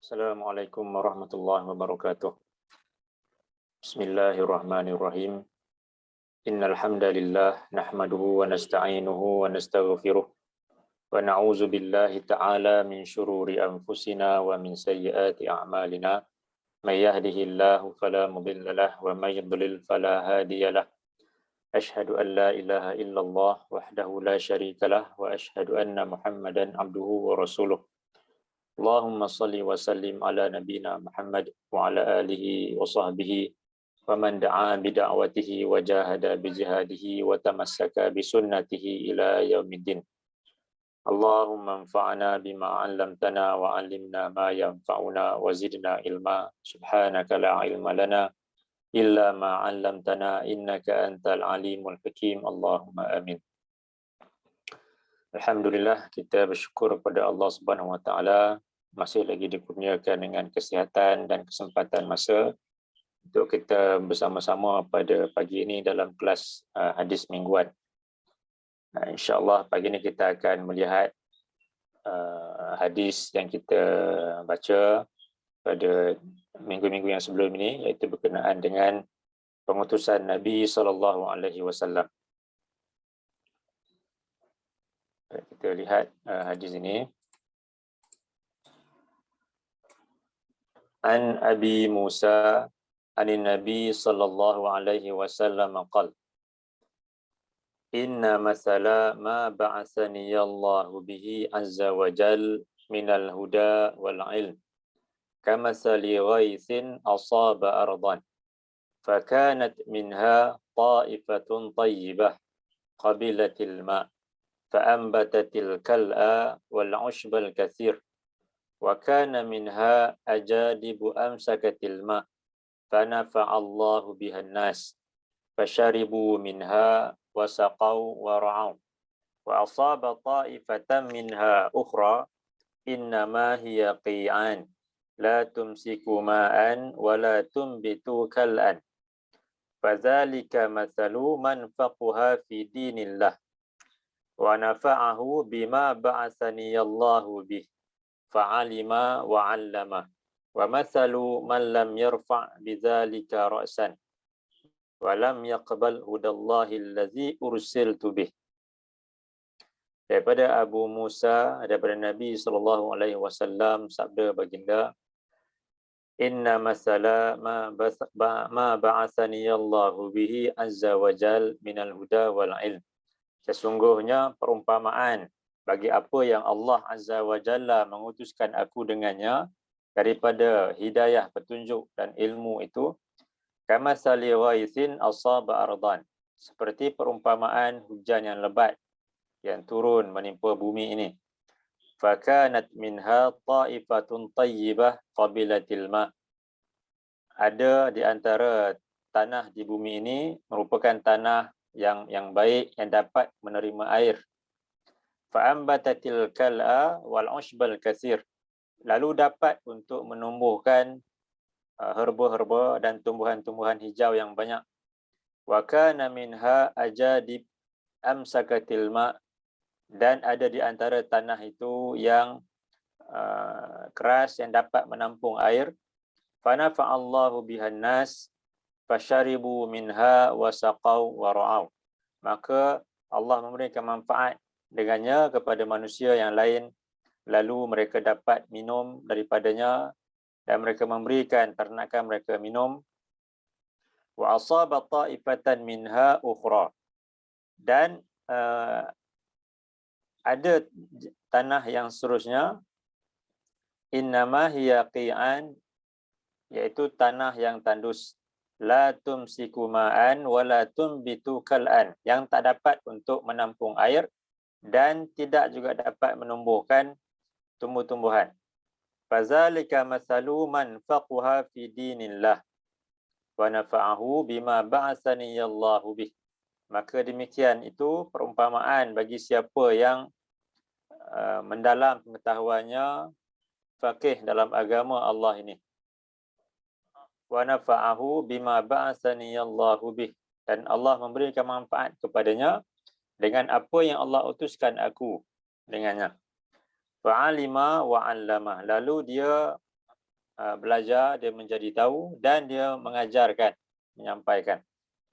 Assalamualaikum warahmatullahi wabarakatuh. Bismillahirrahmanirrahim. Innal hamdalillah nahmaduhu wa nasta'inuhu wa nastaghfiruh wa na'udzu billahi ta'ala min syururi anfusina wa min sayyiati a'malina. May yahdihillahu fala mudilla lahu wa may yudlil fala hadiyalah. Asyhadu an la ilaha illallah wahdahu la syarika lah wa asyhadu anna Muhammadan abduhu wa rasuluh. Allahumma salli wa sallim ala nabina Muhammad wa ala alihi wa sahbihi wa man da'a bida'watihi wa jahada bijihadihi wa tamassaka bisunnatihi ila yaumiddin. Allahumma anfa'na bima 'allamtana wa 'allimna ma yanfa'una wa zidna ilma. Subhanaka la ilma lana illa ma 'allamtana innaka antal alimul hakim. Allahumma amin. Alhamdulillah, kita bersyukur kepada Allah Subhanahu Wa Taala masih lagi dikurniakan dengan kesihatan dan kesempatan masa untuk kita bersama-sama pada pagi ini dalam kelas hadis mingguan. InsyaAllah pagi ini kita akan melihat hadis yang kita baca pada minggu-minggu yang sebelum ini, iaitu berkenaan dengan pengutusan Nabi SAW. Kita lihat hadis ini. An Abi Musa anin Nabi sallallahu alaihi wasallam qala inna masala ma ba'athani Allah bihi azza wa jal minal huda wal ilm kamathali ghaithin asaba ardan fakanat minha ta'ifatun tayyibah qabilatil ma' فأنبتت الكلأ والعشب الكثير وكان منها أجادب أمسكت الماء فنفع الله بها الناس فشربوا منها وسقوا ورعوا وأصاب طائفة منها أخرى إنما هي قيعان لا تمسك ماء ولا تنبت كلأ فذلك مثل من فقه في دين الله wa nafa'ahu bima ba'athani Allah bih fa'alima wa 'allama wa mathalu man lam yarfa' bidzalika ra'san wa lam yaqbal hudallahi allazi ursiltu bih. Daripada Abu Musa, daripada Nabi SAW, sabda baginda, inna masala ma ba'athani Allah bihi azza wa jal minal huda wal ilm. Sesungguhnya perumpamaan bagi apa yang Allah Azza wa Jalla mengutuskan aku dengannya daripada hidayah, petunjuk dan ilmu itu, kamathali ghaithin asaba ardan, seperti perumpamaan hujan yang lebat yang turun menimpa bumi ini. Fakanat minha ta'ifatun tayyibah qabilatil ma'. Ada di antara tanah di bumi ini merupakan tanah yang baik, yang dapat menerima air. Fa'ambatatil kal'a wal ushbal katsir. Lalu dapat untuk menumbuhkan herba-herba dan tumbuhan-tumbuhan hijau yang banyak. Wa kana minha ajadib amsakatil ma'. Dan ada di antara tanah itu yang keras, yang dapat menampung air. Fanafa'allahu bihan nas fasharibu minha wasaqaw wara'aw. Maka Allah memberikan manfaat dengannya kepada manusia yang lain, lalu mereka dapat minum daripadanya dan mereka memberikan ternakan mereka minum. Wa asaba ta'ifatan minha ukhra. Dan ada tanah yang seterusnya, innama hiya qi'an, iaitu tanah yang tandus. La tumsiku ma'an wa la tumbitu kal'an, yang tak dapat untuk menampung air dan tidak juga dapat menumbuhkan tumbuh-tumbuhan. Fazalika mathalu man faqaha fi dinillah wa nafa'ahu bima ba'athani Allah bih. Maka demikian itu perumpamaan bagi siapa yang mendalam pengetahuannya, faqih dalam agama Allah ini. Wa nafa'ahu bima ba'athani Allahu bih, dan Allah memberikan manfaat kepadanya dengan apa yang Allah utuskan aku dengannya. Fa'alima wa 'allama, lalu dia belajar, dia menjadi tahu dan dia mengajarkan, menyampaikan.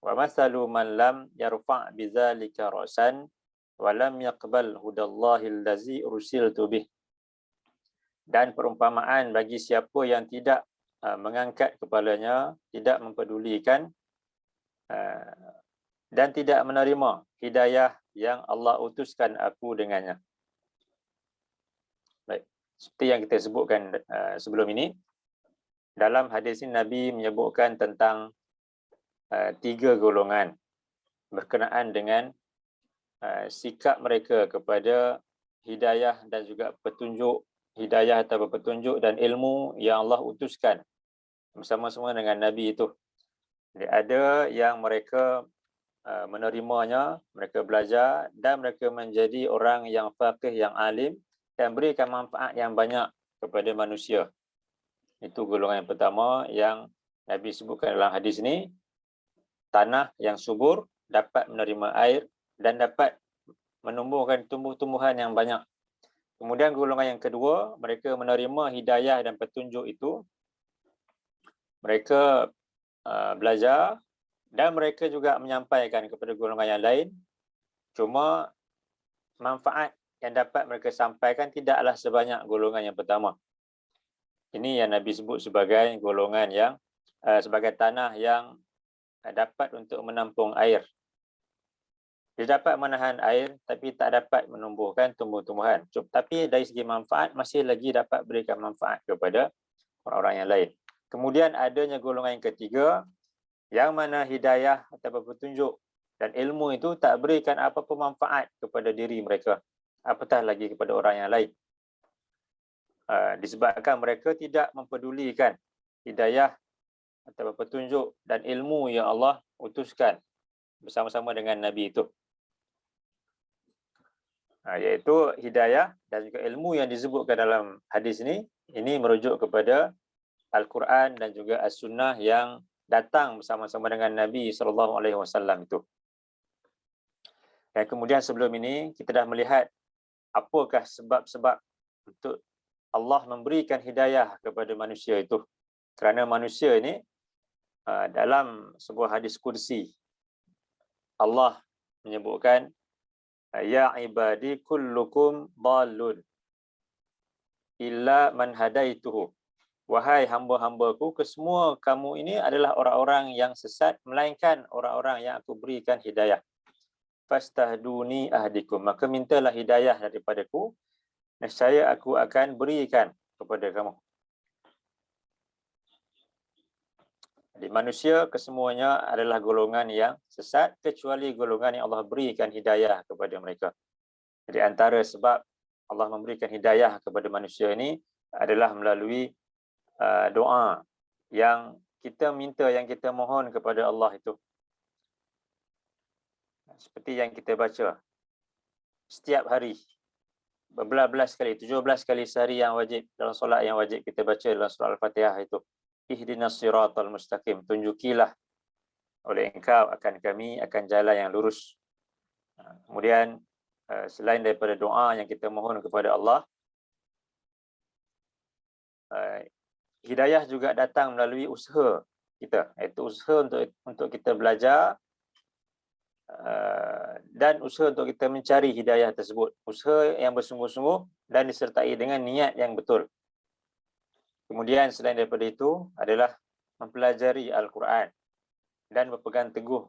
Wa masalu man lam yarfa' bidzalika ra'san wa lam yaqbal hudallahi allazi ursiltu bih. Dan perumpamaan bagi siapa yang tidak mengangkat kepalanya, tidak mempedulikan dan tidak menerima hidayah yang Allah utuskan aku dengannya. Baik, seperti yang kita sebutkan sebelum ini, dalam hadis ini Nabi menyebutkan tentang 3 golongan berkenaan dengan sikap mereka kepada hidayah dan juga petunjuk, hidayah atau petunjuk dan ilmu yang Allah utuskan bersama-sama dengan Nabi itu. Jadi ada yang mereka menerimanya, mereka belajar dan mereka menjadi orang yang faqih, yang alim dan berikan manfaat yang banyak kepada manusia. Itu golongan yang pertama yang Nabi sebutkan dalam hadis ini. Tanah yang subur dapat menerima air dan dapat menumbuhkan tumbuh-tumbuhan yang banyak. Kemudian golongan yang kedua, mereka menerima hidayah dan petunjuk itu. Mereka belajar dan mereka juga menyampaikan kepada golongan yang lain. Cuma manfaat yang dapat mereka sampaikan tidaklah sebanyak golongan yang pertama. Ini yang Nabi sebut sebagai golongan yang sebagai tanah yang dapat untuk menampung air. Dia dapat menahan air tapi tak dapat menumbuhkan tumbuh-tumbuhan. Tapi dari segi manfaat masih lagi dapat berikan manfaat kepada orang-orang yang lain. Kemudian adanya golongan yang ketiga, yang mana hidayah atau petunjuk dan ilmu itu tak berikan apa-apa manfaat kepada diri mereka, apatah lagi kepada orang yang lain. Disebabkan mereka tidak mempedulikan hidayah atau petunjuk dan ilmu yang Allah utuskan bersama-sama dengan Nabi itu. Iaitu hidayah dan juga ilmu yang disebutkan dalam hadis ini merujuk kepada Al-Quran dan juga As-Sunnah yang datang bersama-sama dengan Nabi SAW itu. Dan kemudian sebelum ini kita dah melihat apakah sebab-sebab untuk Allah memberikan hidayah kepada manusia itu. Kerana manusia ini dalam sebuah hadis kursi Allah menyebutkan, ya ibadi kullukum dhalun illa man hadaituhu. Wahai hamba-hambaku, kesemua kamu ini adalah orang-orang yang sesat melainkan orang-orang yang aku berikan hidayah. Fastahduni ahdikum, maka mintalah hidayah daripadaku, nescaya aku akan berikan kepada kamu. Di manusia kesemuanya adalah golongan yang sesat kecuali golongan yang Allah berikan hidayah kepada mereka. Jadi antara sebab Allah memberikan hidayah kepada manusia ini adalah melalui doa yang kita minta, yang kita mohon kepada Allah itu. Seperti yang kita baca setiap hari, berbelas-belas kali, 17 kali sehari yang wajib dalam solat yang wajib kita baca dalam surah Al-Fatihah itu. Ihdinas siratal mustaqim, tunjukilah oleh engkau akan kami akan jalan yang lurus. Kemudian selain daripada doa yang kita mohon kepada Allah, hidayah juga datang melalui usaha kita, iaitu usaha untuk kita belajar dan usaha untuk kita mencari hidayah tersebut. Usaha yang bersungguh-sungguh dan disertai dengan niat yang betul. Kemudian selain daripada itu adalah mempelajari Al-Quran dan berpegang teguh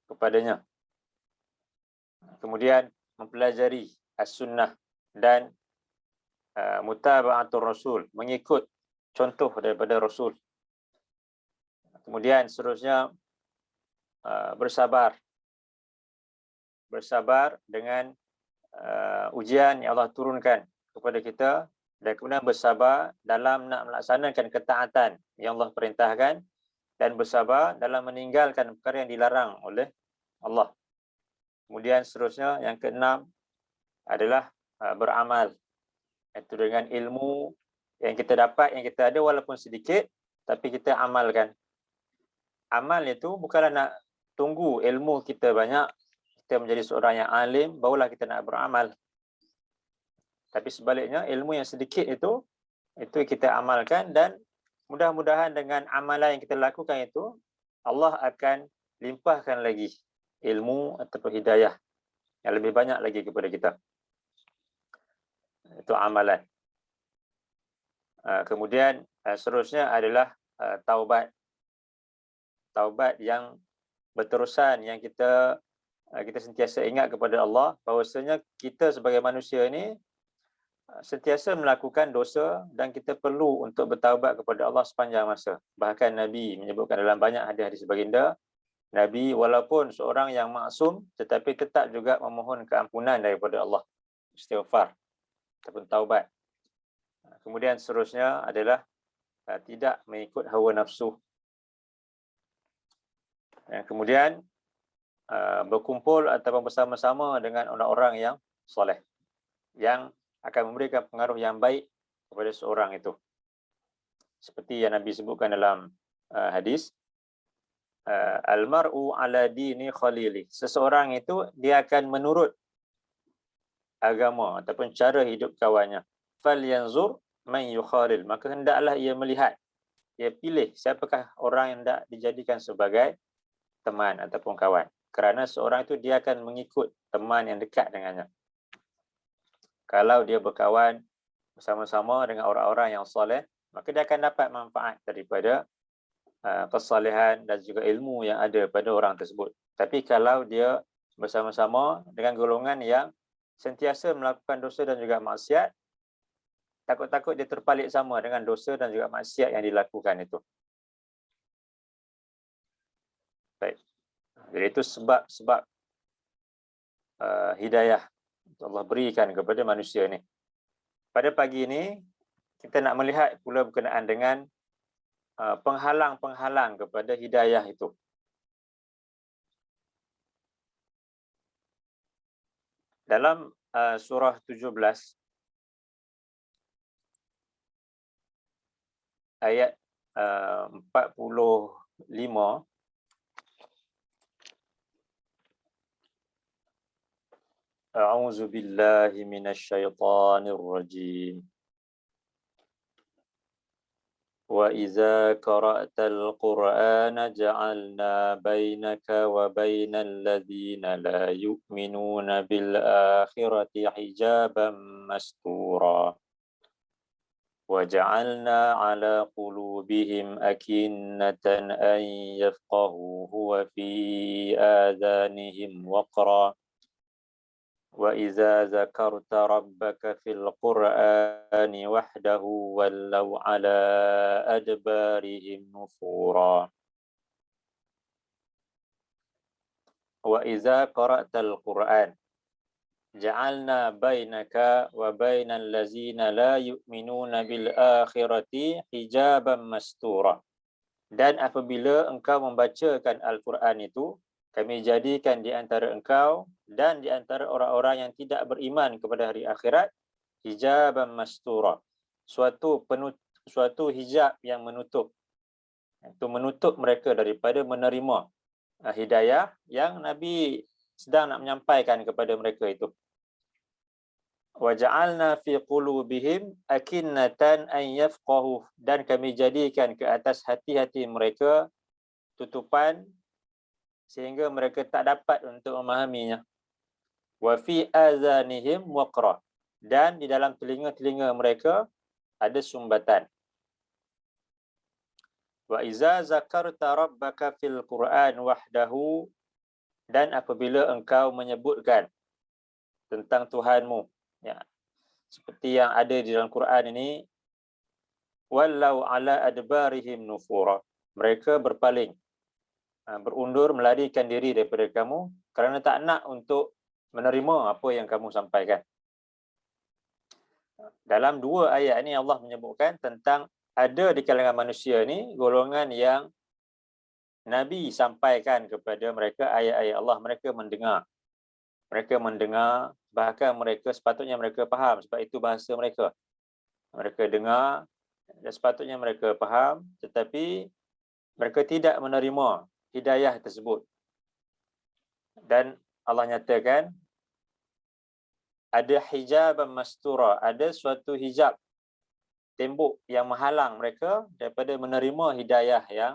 kepadanya. Kemudian mempelajari As-Sunnah dan mutaba'atul Rasul, mengikut contoh daripada Rasul. Kemudian seterusnya bersabar dengan ujian yang Allah turunkan kepada kita, dan kemudian bersabar dalam nak melaksanakan ketaatan yang Allah perintahkan, dan bersabar dalam meninggalkan perkara yang dilarang oleh Allah. Kemudian seterusnya yang keenam adalah beramal, iaitu dengan ilmu yang kita dapat, yang kita ada walaupun sedikit, tapi kita amalkan. Amal itu bukanlah nak tunggu ilmu kita banyak, kita menjadi seorang yang alim, barulah kita nak beramal. Tapi sebaliknya, ilmu yang sedikit itu kita amalkan dan mudah-mudahan dengan amalan yang kita lakukan itu, Allah akan limpahkan lagi ilmu ataupun hidayah yang lebih banyak lagi kepada kita. Itu amalan. Kemudian seterusnya adalah taubat. Taubat yang berterusan, yang kita sentiasa ingat kepada Allah bahawasanya kita sebagai manusia ini sentiasa melakukan dosa dan kita perlu untuk bertaubat kepada Allah sepanjang masa. Bahkan Nabi menyebutkan dalam banyak hadis-hadis baginda, Nabi walaupun seorang yang maksum tetapi tetap juga memohon keampunan daripada Allah, istighfar ataupun taubat. Kemudian seterusnya adalah tidak mengikut hawa nafsu. Kemudian berkumpul ataupun bersama-sama dengan orang-orang yang soleh, yang akan memberikan pengaruh yang baik kepada seorang itu. Seperti yang Nabi sebutkan dalam hadis, Al-mar'u ala dini khalili. Seseorang itu dia akan menurut agama ataupun cara hidup kawannya. Falyanzur man yukhalil. Maka hendaklah ia melihat, ia pilih siapakah orang yang hendak dijadikan sebagai teman ataupun kawan. Kerana seorang itu dia akan mengikut teman yang dekat dengannya. Kalau dia berkawan bersama-sama dengan orang-orang yang soleh, maka dia akan dapat manfaat daripada kesalehan dan juga ilmu yang ada pada orang tersebut. Tapi kalau dia bersama-sama dengan golongan yang sentiasa melakukan dosa dan juga maksiat, takut-takut dia terpalit sama dengan dosa dan juga maksiat yang dilakukan itu. Baik. Jadi itu sebab hidayah Allah berikan kepada manusia ini. Pada pagi ini kita nak melihat pula berkenaan dengan penghalang-penghalang kepada hidayah itu. Dalam surah 17 ayat 45, A'udzu billahi minasyaitonir rajim. Wa idza qara'tal Qur'ana ja'alna bainaka wa bainal ladzina la yu'minuna bil akhirati hijaban mastura. Wa ja'alna 'ala qulubihim akinnatan an yafqahuhu wa fi adhanihim waqra. وَإِذَا ذَكَرْتَ رَبَّكَ فِي الْقُرْآنِ وَحْدَهُ وَلَّوْا عَلَى أَدْبَارِهِمْ نُفُورًا. وَإِذَا قَرَأْتَ الْقُرْآنَ جَعَلْنَا بَيْنَكَ وَبَيْنَ الَّذِينَ لَا يُؤْمِنُونَ بِالْآخِرَةِ حِجَابًا مَسْتُورًا. Dan apabila engkau membacakan Al-Quran itu, kami jadikan di antara engkau dan di antara orang-orang yang tidak beriman kepada hari akhirat hijaban mastura, suatu hijab yang menutup, itu menutup mereka daripada menerima hidayah yang Nabi sedang nak menyampaikan kepada mereka itu. Wa ja'alna fi qulubihim akinnatan an yafqahu, dan kami jadikan ke atas hati-hati mereka tutupan sehingga mereka tak dapat untuk memahaminya. Wa fi azanihim waqra, dan di dalam telinga-telinga mereka ada sumbatan. Wa iza zakarta rabbaka fil Qur'an wahdahu, dan apabila engkau menyebutkan tentang Tuhanmu, ya, seperti yang ada di dalam Quran ini, wallau ala adbarihim nufura, mereka berpaling, berundur, melarikan diri daripada kamu kerana tak nak untuk menerima apa yang kamu sampaikan. Dalam dua ayat ini Allah menyebutkan tentang ada di kalangan manusia ini golongan yang Nabi sampaikan kepada mereka ayat-ayat Allah, mereka mendengar, bahkan mereka sepatutnya mereka faham sebab itu bahasa mereka. Mereka dengar dan sepatutnya mereka faham, tetapi mereka tidak menerima hidayah tersebut. Dan Allah nyatakan ada hijab mastura, ada suatu hijab tembok yang menghalang mereka daripada menerima hidayah yang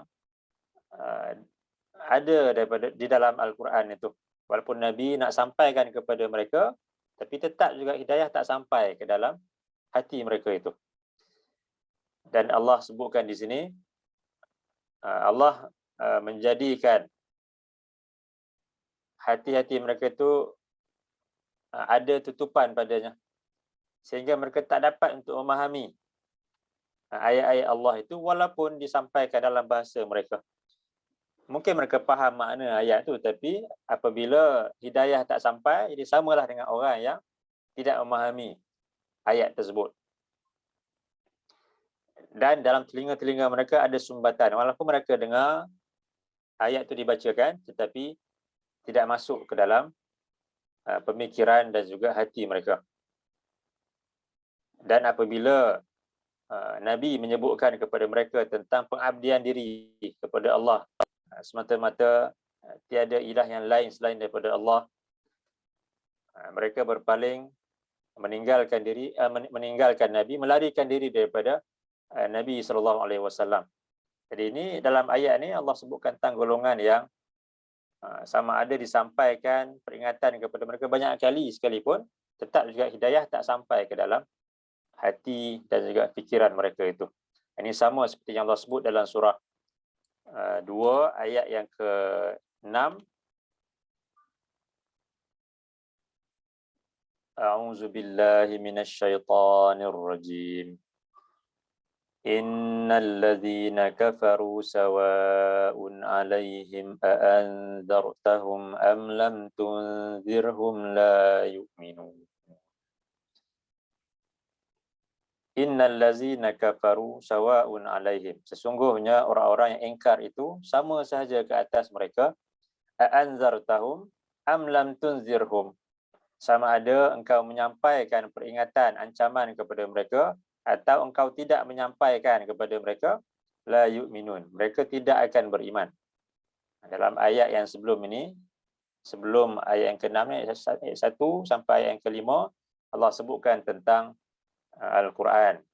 ada daripada di dalam Al-Quran itu. Walaupun Nabi nak sampaikan kepada mereka, tapi tetap juga hidayah tak sampai ke dalam hati mereka itu. Dan Allah sebutkan di sini, Allah menjadikan hati-hati mereka itu ada tutupan padanya, sehingga mereka tak dapat untuk memahami ayat-ayat Allah itu walaupun disampaikan dalam bahasa mereka. Mungkin mereka faham makna ayat itu, tapi apabila hidayah tak sampai, jadi samalah dengan orang yang tidak memahami ayat tersebut. Dan dalam telinga-telinga mereka ada sumbatan. Walaupun mereka dengar ayat itu dibacakan, tetapi tidak masuk ke dalam pemikiran dan juga hati mereka. Dan apabila Nabi menyebutkan kepada mereka tentang pengabdian diri kepada Allah, semata-mata tiada ilah yang lain selain daripada Allah, mereka berpaling, meninggalkan Nabi, melarikan diri daripada Nabi SAW. Jadi ini dalam ayat ni Allah sebutkan tentang golongan yang sama ada disampaikan peringatan kepada mereka banyak kali sekalipun, tetap juga hidayah tak sampai ke dalam hati dan juga fikiran mereka itu. Ini sama seperti yang Allah sebut dalam surah 2 ayat yang ke-6. A'udzu billahi minasyaitonir rajim. Innal ladzina kafaru sawa'un 'alaihim a'anzartahum am lam tunzirhum la yu'minun. Innal ladzina kafaru sawa'un 'alaihim. Sesungguhnya orang-orang yang ingkar itu sama sahaja ke atas mereka. A'anzartahum am lam tunzirhum. Sama ada engkau menyampaikan peringatan, ancaman kepada mereka atau engkau tidak menyampaikan kepada mereka, la yu'minun. Mereka tidak akan beriman. Dalam ayat yang sebelum ini, sebelum ayat yang ke-6 ni, ayat 1 sampai ayat yang ke-5, Allah sebutkan tentang Al-Quran,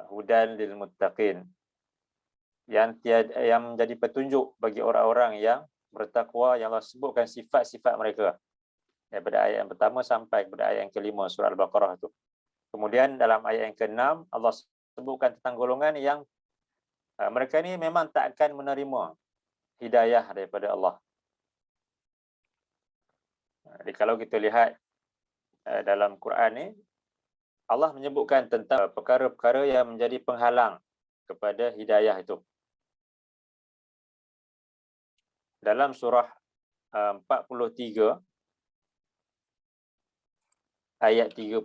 hudan lil muttaqin, yang menjadi petunjuk bagi orang-orang yang bertakwa, yang Allah sebutkan sifat-sifat mereka daripada ayat yang pertama sampai kepada ayat yang ke-5 surah Al-Baqarah itu. Kemudian dalam ayat yang ke-6 Allah sebutkan tentang golongan yang mereka ni memang tak akan menerima hidayah daripada Allah. Jadi kalau kita lihat dalam Quran ni, Allah menyebutkan tentang perkara-perkara yang menjadi penghalang kepada hidayah itu. Dalam surah 43 ayat 36,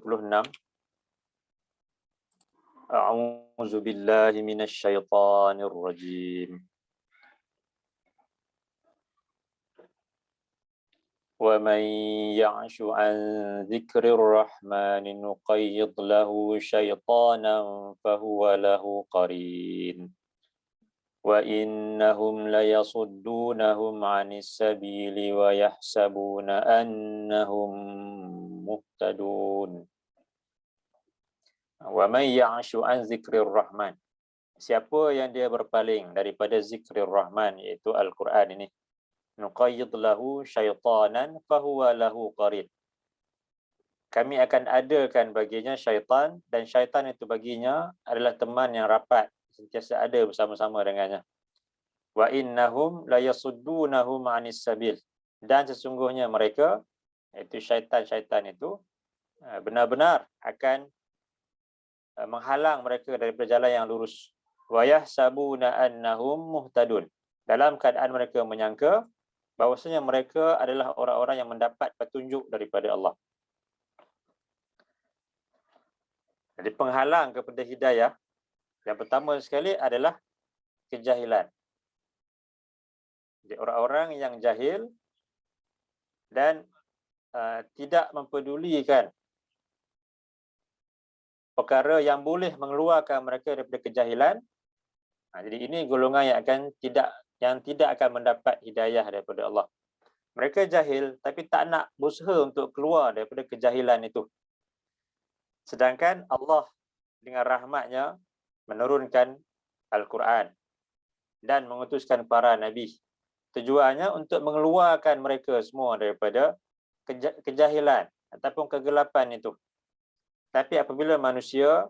A'udzu billahi minasyaitonir rajim. Wa man ya'shu an dzikrir rahmani nuqayyid lahu syaitanan fahuwa lahu qarin. Wa innahum layasuddunahum 'anis sabili wa yahsabuna annahum muhtadun. Wa man ya'shu an dzikrir rahman. Siapa yang dia berpaling daripada zikrir rahman, iaitu Al-Quran ini, nuqayyid lahu syaitanan fahuwa lahu qarin. Kami akan adakan baginya syaitan, dan syaitan itu baginya adalah teman yang rapat, sentiasa ada bersama-sama dengannya. Wa innahum layasuddunahum 'anis sabil. Dan sesungguhnya mereka, iaitu syaitan-syaitan itu, benar-benar akan menghalang mereka daripada jalan yang lurus. Wa yahsabuna annahum muhtadun. Dalam keadaan mereka menyangka bahwasanya mereka adalah orang-orang yang mendapat petunjuk daripada Allah. Jadi penghalang kepada hidayah yang pertama sekali adalah kejahilan. Jadi orang-orang yang jahil dan tidak mempedulikan perkara yang boleh mengeluarkan mereka daripada kejahilan. Jadi ini golongan yang tidak akan mendapat hidayah daripada Allah. Mereka jahil tapi tak nak berusaha untuk keluar daripada kejahilan itu. Sedangkan Allah dengan rahmatnya menurunkan Al-Quran dan mengutuskan para nabi. Tujuannya untuk mengeluarkan mereka semua daripada kejahilan ataupun kegelapan itu. Tapi apabila manusia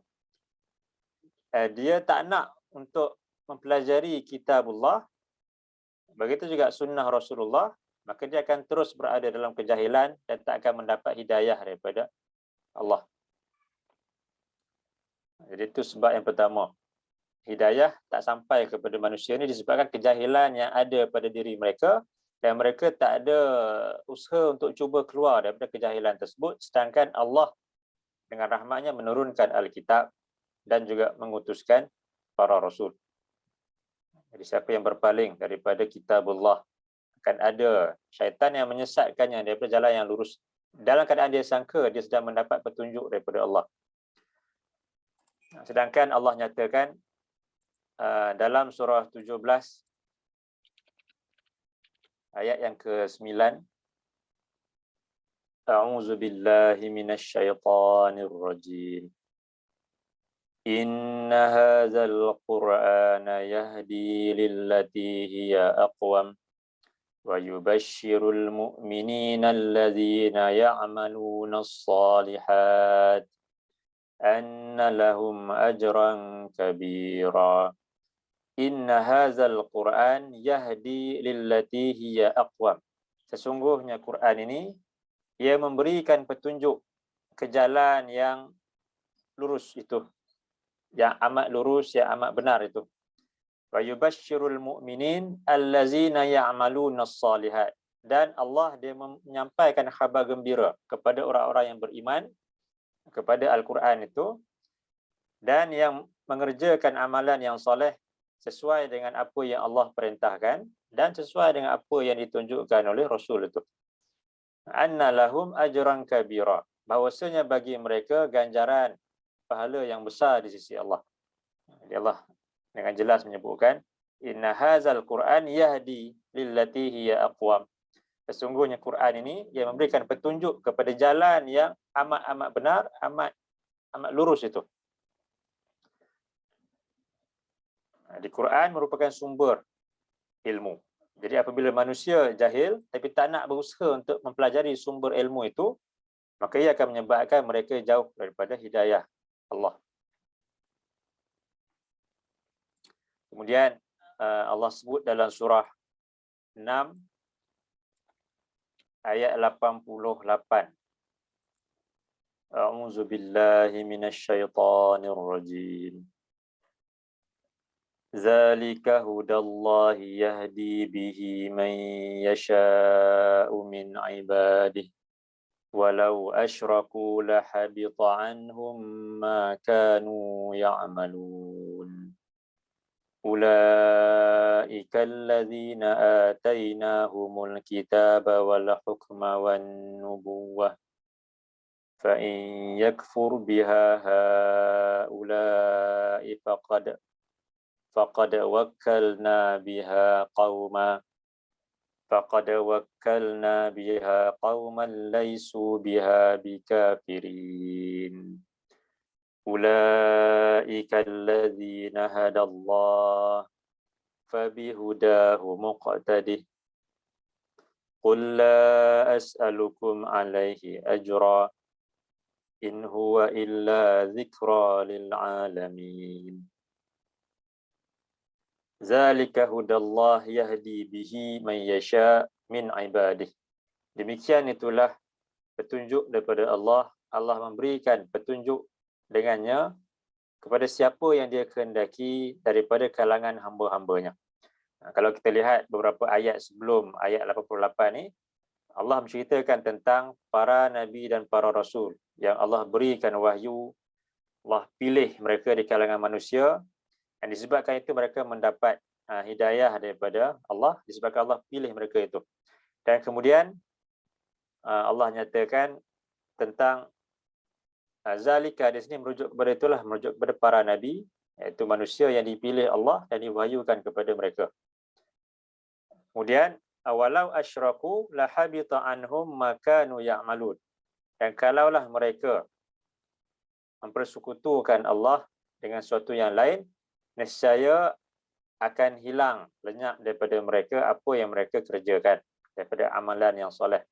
dia tak nak untuk mempelajari kitabullah, begitu juga sunnah Rasulullah, maka dia akan terus berada dalam kejahilan dan tak akan mendapat hidayah daripada Allah. Jadi itu sebab yang pertama. Hidayah tak sampai kepada manusia ini disebabkan kejahilan yang ada pada diri mereka dan mereka tak ada usaha untuk cuba keluar daripada kejahilan tersebut, sedangkan Allah dengan rahmatnya menurunkan Alkitab dan juga mengutuskan para rasul. Jadi siapa yang berpaling daripada kitabullah, akan ada syaitan yang menyesatkannya daripada jalan yang lurus. Dalam keadaan dia sangka dia sedang mendapat petunjuk daripada Allah. Sedangkan Allah nyatakan dalam surah 17 ayat yang ke-9, A'udzu billahi minasyaitonir rajim. Inna hadzal qur'ana yahdi lillati hiya aqwam wa yubashshirul mu'minina alladzina ya'maluna as-salihat anna lahum ajran kabira. Inna hadzal Qur'an yahdi lillati hiya aqwam. Sesungguhnya Quran ini ia memberikan petunjuk ke jalan yang lurus itu, yang amat lurus, yang amat benar itu. Wa yubashshirul mu'minin allazina ya'maluna as-salihat. Dan Allah dia menyampaikan khabar gembira kepada orang-orang yang beriman kepada Al-Quran itu dan yang mengerjakan amalan yang soleh sesuai dengan apa yang Allah perintahkan dan sesuai dengan apa yang ditunjukkan oleh Rasul itu. Anna lahum ajran kabira. Bahawasanya bagi mereka ganjaran pahala yang besar di sisi Allah. Jadi Allah dengan jelas menyebutkan inna hadzal Qur'an yahdi lillati hiya aqwam. Sesungguhnya Quran ini ia memberikan petunjuk kepada jalan yang amat benar, amat lurus itu. Di Quran merupakan sumber ilmu. Jadi apabila manusia jahil tapi tak nak berusaha untuk mempelajari sumber ilmu itu, maka ia akan menyebabkan mereka jauh daripada hidayah Allah. Kemudian Allah sebut dalam surah 6 ayat 88. A'udzu billahi minasyaitonir rajim. Zalika hudallahi yahdi bihi man yasha'u min ibadihi walau asyraku lahabita anhum ma kanu ya'malun. Ulaika alladzina atainahumul kitaba wal hukma wan nubuwwah fa in yakfur biha haula'i faqad wakkalna biha qauman laysu biha bikafirin. Ulaika alladzina hadallah fabihudahu muqtadih. Qul la as'alukum alaihi ajra in huwa illa dzikra lil alamin. Zalika hudallah yahdi bihi man yasha min ibadih. Demikian itulah petunjuk daripada Allah. Allah memberikan petunjuk dengannya kepada siapa yang dia kehendaki daripada kalangan hamba-hambanya. Kalau kita lihat beberapa ayat sebelum ayat 88 ni, Allah menceritakan tentang para nabi dan para rasul yang Allah berikan wahyu, Allah pilih mereka di kalangan manusia. Dan disebabkan itu mereka mendapat hidayah daripada Allah, disebabkan Allah pilih mereka itu. Dan kemudian Allah nyatakan tentang zalika di sini merujuk kepada itulah, merujuk kepada para nabi, iaitu manusia yang dipilih Allah dan diwahyukan kepada mereka. Kemudian awalau asyraku lahabita anhum ma kanu ya'malun. Dan kalaulah mereka mempersekutukan Allah dengan sesuatu yang lain, nescaya akan hilang, lenyap daripada mereka apa yang mereka kerjakan daripada amalan yang soleh.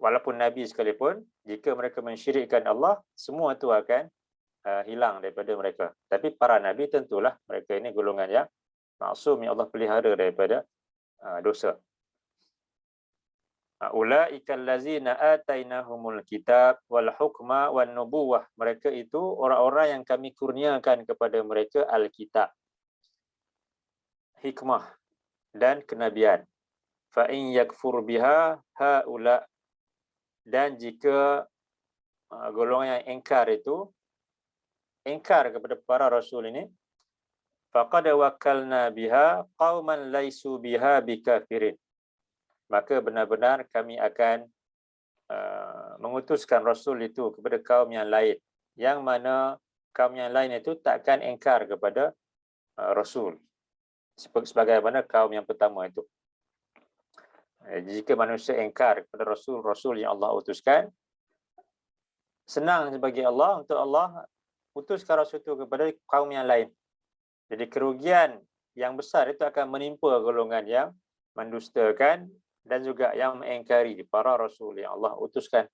Walaupun Nabi sekalipun, jika mereka mensyirikkan Allah, semua itu akan hilang daripada mereka. Tapi para Nabi tentulah mereka ini golongan yang maksum, yang Allah pelihara daripada dosa. Ulaika allazina atainahumul kitab wal hukma wan nubuwah. Mereka itu orang-orang yang kami kurniakan kepada mereka Alkitab, hikmah dan kenabian. Fa in yakfur biha haula, dan jika golongan yang ingkar kepada para rasul ini, faqad wakkalna biha qauman laisu biha bikafirin, maka benar-benar kami akan mengutuskan rasul itu kepada kaum yang lain, yang mana kaum yang lain itu takkan ingkar kepada rasul sebagaimana kaum yang pertama itu. Jika manusia ingkar kepada rasul yang Allah utuskan, senang bagi Allah untuk Allah utuskan rasul itu kepada kaum yang lain. Jadi kerugian yang besar itu akan menimpa golongan yang mendustakan dan juga yang mengingkari para rasul yang Allah utuskan.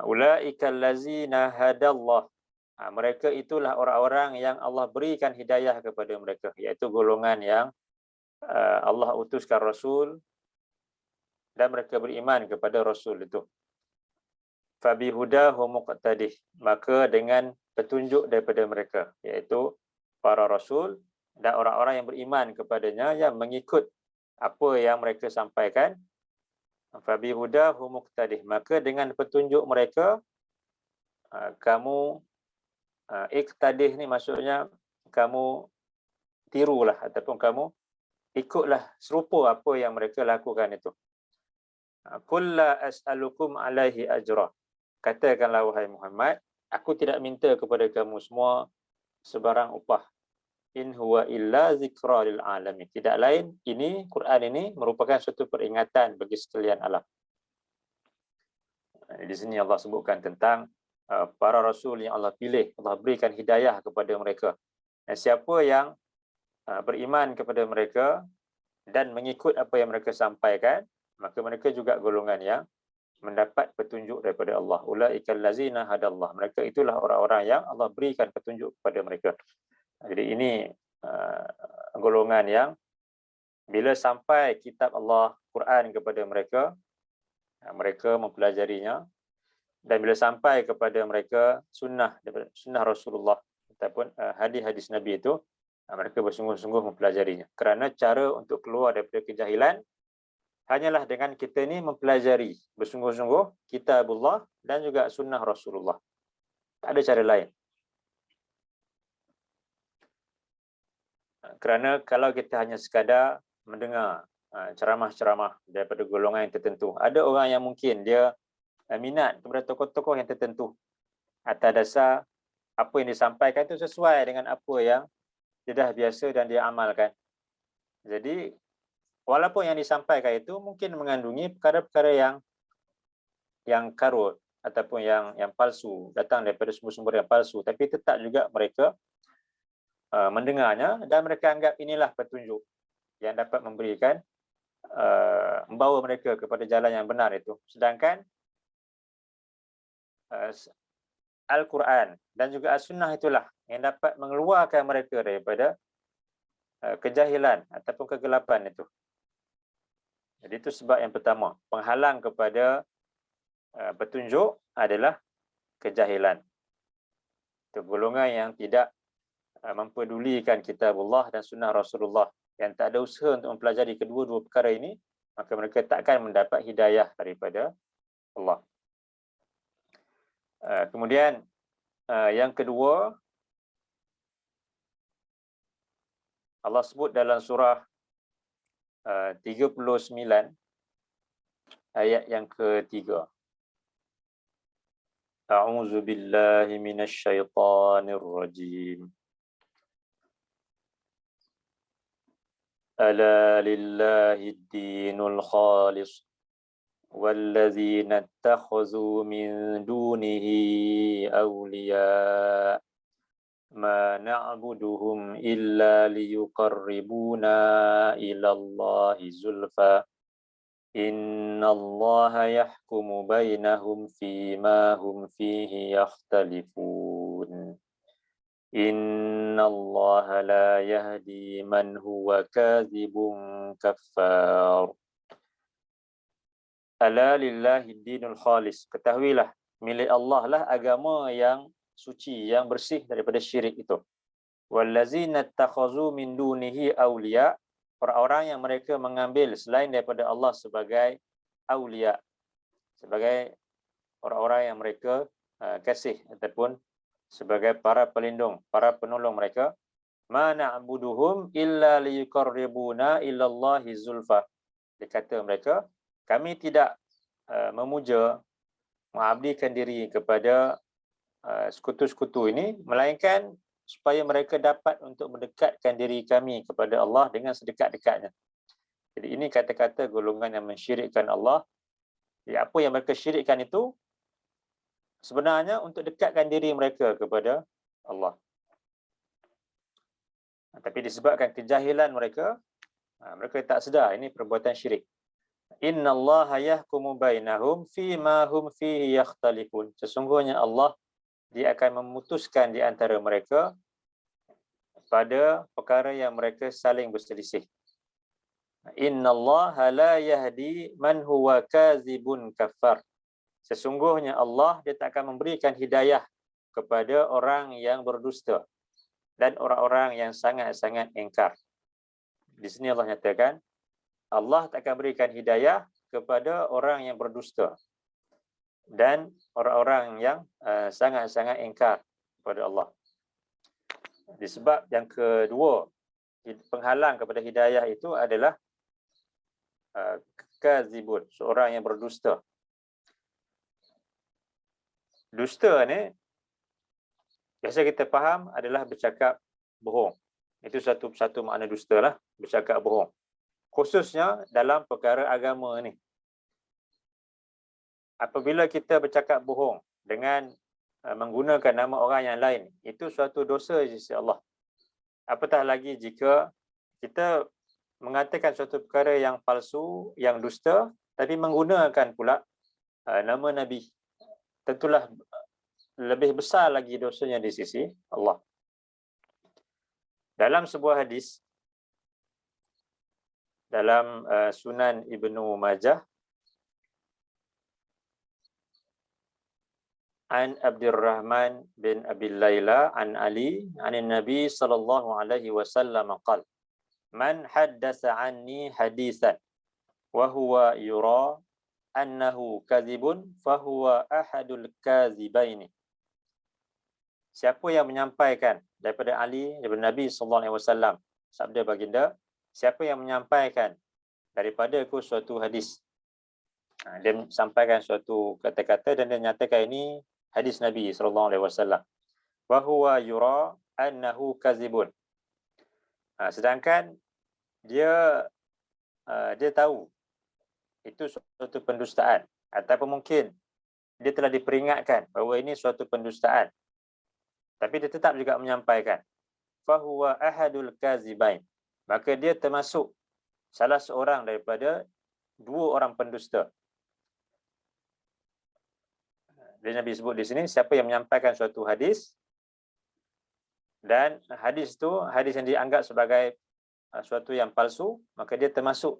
Ulaika allazina hadallah. Mereka itulah orang-orang yang Allah berikan hidayah kepada mereka, iaitu golongan yang Allah utuskan rasul dan mereka beriman kepada rasul itu. Fabihudahu muqtadih, maka dengan petunjuk daripada mereka, iaitu para rasul dan orang-orang yang beriman kepadanya, yang mengikut apa yang mereka sampaikan. Fabihudahu muqtadih, maka dengan petunjuk mereka kamu iqtadih ni maksudnya kamu tirulah ataupun kamu ikutlah serupa apa yang mereka lakukan itu. Qul la as'alukum alaihi ajra, katakanlah wahai Muhammad, aku tidak minta kepada kamu semua sebarang upah. In huwa illa zikra lil alamin, tidak lain ini Quran ini merupakan suatu peringatan bagi sekalian alam. Di sini Allah sebutkan tentang para rasul yang Allah pilih, Allah berikan hidayah kepada mereka. Dan siapa yang beriman kepada mereka dan mengikut apa yang mereka sampaikan, maka mereka juga golongan yang mendapat petunjuk daripada Allah. Ulaikal ladzina hadallah, mereka itulah orang-orang yang Allah berikan petunjuk kepada mereka. Jadi ini golongan yang bila sampai kitab Allah, Quran kepada mereka, mereka mempelajarinya, dan bila sampai kepada mereka sunnah Rasulullah ataupun hadis-hadis Nabi itu, mereka bersungguh-sungguh mempelajarinya. Kerana cara untuk keluar daripada kejahilan hanyalah dengan kita ni mempelajari bersungguh-sungguh kitabullah dan juga sunnah Rasulullah. Tak ada cara lain. Kerana kalau kita hanya sekadar mendengar ceramah-ceramah daripada golongan yang tertentu, ada orang yang mungkin dia minat kepada tokoh-tokoh yang tertentu atas dasar apa yang disampaikan itu sesuai dengan apa yang dia dah biasa dan dia amalkan. Jadi walaupun yang disampaikan itu mungkin mengandungi perkara-perkara yang karut ataupun yang palsu, datang daripada sumber-sumber yang palsu, tapi tetap juga mereka mendengarnya dan mereka anggap inilah petunjuk yang dapat memberikan membawa mereka kepada jalan yang benar itu. Sedangkan Al-Quran dan juga As-Sunnah itulah yang dapat mengeluarkan mereka daripada kejahilan ataupun kegelapan itu. Jadi itu sebab yang pertama, penghalang kepada petunjuk adalah kejahilan. Itu golongan yang tidak mempedulikan kitabullah dan sunnah Rasulullah, yang tak ada usaha untuk mempelajari kedua-dua perkara ini, maka mereka takkan mendapat hidayah daripada Allah. Kemudian yang kedua, Allah sebut dalam surah 39 ayat yang ketiga. A'udzu billahi minasy syaithanir rajim. Ala lillahi ad-dinul khalis وَالَّذِينَ اتَّخَذُوا مِن دُونِهِ أَوْلِيَاءَ مَا نَعْبُدُهُمْ إِلَّا لِيُقَرِّبُونَا إِلَى اللَّهِ زُلْفَى إِنَّ اللَّهَ يَحْكُمُ بَيْنَهُمْ فِيمَا هُمْ فِيهِ يَخْتَلِفُونَ إِنَّ اللَّهَ لَا يَهْدِي مَنْ هُوَ كَاذِبٌ كَفَّارٌ. Ala lillahi dinul khalis. Ketahuilah, milik Allah lah agama yang suci, yang bersih daripada syirik itu. Wallazina takhazu min dunihi awliya, orang-orang yang mereka mengambil selain daripada Allah sebagai awliya, sebagai orang-orang yang mereka kasih ataupun sebagai para pelindung, para penolong mereka. Ma na'buduhum illa liyuqarribuna ila Allahi zulfa. Dia kata mereka, kami tidak memuja, mengabdikan diri kepada sekutu-sekutu ini, melainkan supaya mereka dapat untuk mendekatkan diri kami kepada Allah dengan sedekat-dekatnya. Jadi ini kata-kata golongan yang mensyirikkan Allah. Jadi apa yang mereka syirikkan itu sebenarnya untuk dekatkan diri mereka kepada Allah. Tapi disebabkan kejahilan mereka, mereka tak sedar ini perbuatan syirik. Innallaha yahkumu bainahum fima hum fihi yakhtalifun. Sesungguhnya Allah, dia akan memutuskan di antara mereka pada perkara yang mereka saling berselisih. Innallaha la yahdi man huwa kazibun kafar. Sesungguhnya Allah, dia tak akan memberikan hidayah kepada orang yang berdusta dan orang-orang yang sangat-sangat ingkar. Di sini Allah nyatakan, Allah tak akan berikan hidayah kepada orang yang berdusta dan orang-orang yang sangat-sangat ingkar kepada Allah. Disebab yang kedua, penghalang kepada hidayah itu adalah kazibun, seorang yang berdusta. Dusta ni biasa kita faham adalah bercakap bohong. Itu satu makna dusta lah, bercakap bohong. Khususnya dalam perkara agama ni. Apabila kita bercakap bohong dengan menggunakan nama orang yang lain, itu suatu dosa di sisi Allah. Apatah lagi jika kita mengatakan suatu perkara yang palsu, yang dusta, tapi menggunakan pula nama Nabi. Tentulah lebih besar lagi dosanya di sisi Allah. Dalam sebuah hadis, dalam Sunan Ibnu Majah, an Abdurrahman bin Abi Layla an Ali an Nabi sallallahu alaihi wasallam qala man haddatsa anni hadisan wa huwa yura annahu kadhibun fa huwa ahadul kadhibaini. Siapa yang menyampaikan daripada Ali, daripada Nabi sallallahu alaihi wasallam, sabda baginda, siapa yang menyampaikan daripadaku suatu hadis, dia sampaikan suatu kata-kata dan dia nyatakan ini hadis Nabi sallallahu alaihi wasallam, wa huwa yura annahu kazibun. Sedangkan dia tahu itu suatu pendustaan, ataupun mungkin dia telah diperingatkan bahawa ini suatu pendustaan, tapi dia tetap juga menyampaikan, fa huwa ahadul kazibain, maka dia termasuk salah seorang daripada dua orang pendusta. Dan Nabi sebut di sini, siapa yang menyampaikan suatu hadis, dan hadis itu hadis yang dianggap sebagai suatu yang palsu, maka dia termasuk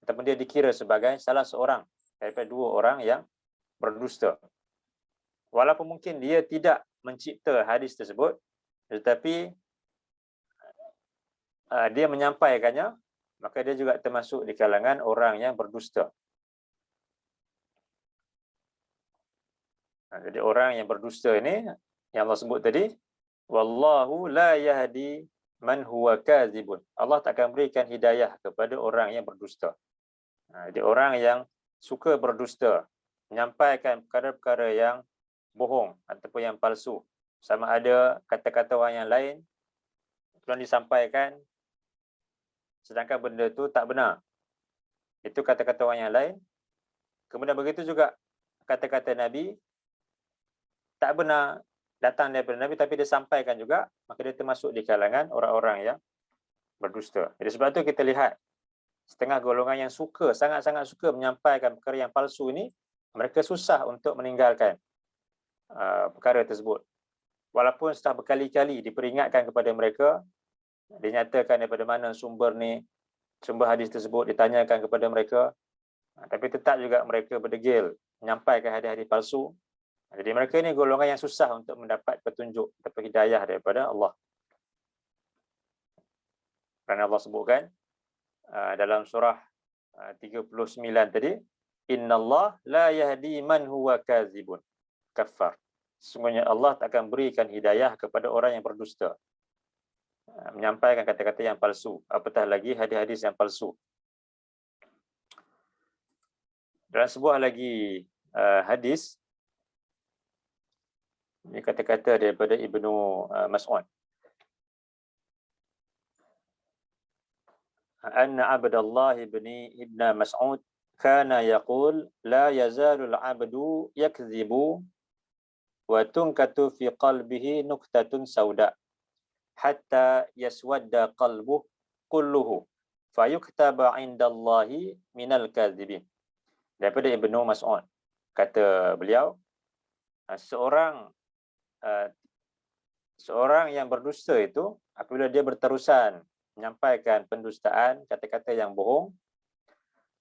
ataupun dia dikira sebagai salah seorang daripada dua orang yang berdusta. Walaupun mungkin dia tidak mencipta hadis tersebut, tetapi dia menyampaikannya, maka dia juga termasuk di kalangan orang yang berdusta. Jadi orang yang berdusta ini yang Allah sebut tadi, wallahu la yahdi man huwa kadzibun. Allah tak akan berikan hidayah kepada orang yang berdusta. Jadi orang yang suka berdusta, menyampaikan perkara-perkara yang bohong ataupun yang palsu, sama ada kata-kata orang yang lain yang disampaikan sedangkan benda itu tak benar. Itu kata-kata orang yang lain, Kemudian begitu juga kata-kata Nabi tak benar datang daripada Nabi tapi dia sampaikan juga, maka dia termasuk di kalangan orang-orang yang berdusta. Jadi sebab itu kita lihat setengah golongan yang suka, sangat-sangat suka menyampaikan perkara yang palsu ini, mereka susah untuk meninggalkan perkara tersebut. Walaupun setelah berkali-kali diperingatkan kepada mereka, dinyatakan daripada mana sumber hadis tersebut, ditanyakan kepada mereka, tapi tetap juga mereka berdegil menyampaikan hadis-hadis palsu. Jadi mereka ini golongan yang susah untuk mendapat petunjuk atau hidayah daripada Allah. Kerana Allah sebutkan dalam surah 39 tadi, innallah la yahdi man huwa kazibun kafar. Sesungguhnya Allah tak akan berikan hidayah kepada orang yang berdusta, menyampaikan kata-kata yang palsu, apatah lagi hadis-hadis yang palsu. Dalam sebuah lagi hadis, ini kata-kata daripada Ibnu Mas'ud. Anna Abdullah ibn Mas'ud kana yaqul la yazalu al-'abdu yakdhibu wa tunkatu fi qalbihi nuqtatun sauda hatta yaswadda qalbuhu kulluhu fayuktaba 'indallahi minal kadhibin. Daripada Ibnu Mas'ud, kata beliau, seorang yang berdusta itu apabila dia berterusan menyampaikan pendustaan, kata-kata yang bohong,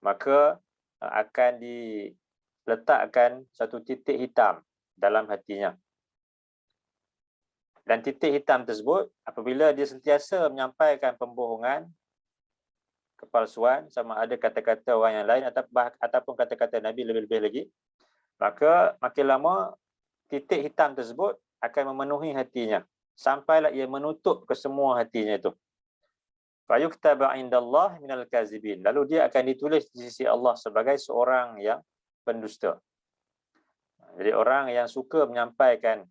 maka akan diletakkan satu titik hitam dalam hatinya. Dan titik hitam tersebut apabila dia sentiasa menyampaikan pembohongan, kepalsuan, sama ada kata-kata orang yang lain ataupun kata-kata Nabi lebih-lebih lagi, maka makin lama titik hitam tersebut akan memenuhi hatinya sampailah ia menutup ke semua hatinya itu. Fayuktaba 'indallah minal kazibin. Lalu dia akan ditulis di sisi Allah sebagai seorang yang pendusta. Jadi orang yang suka menyampaikan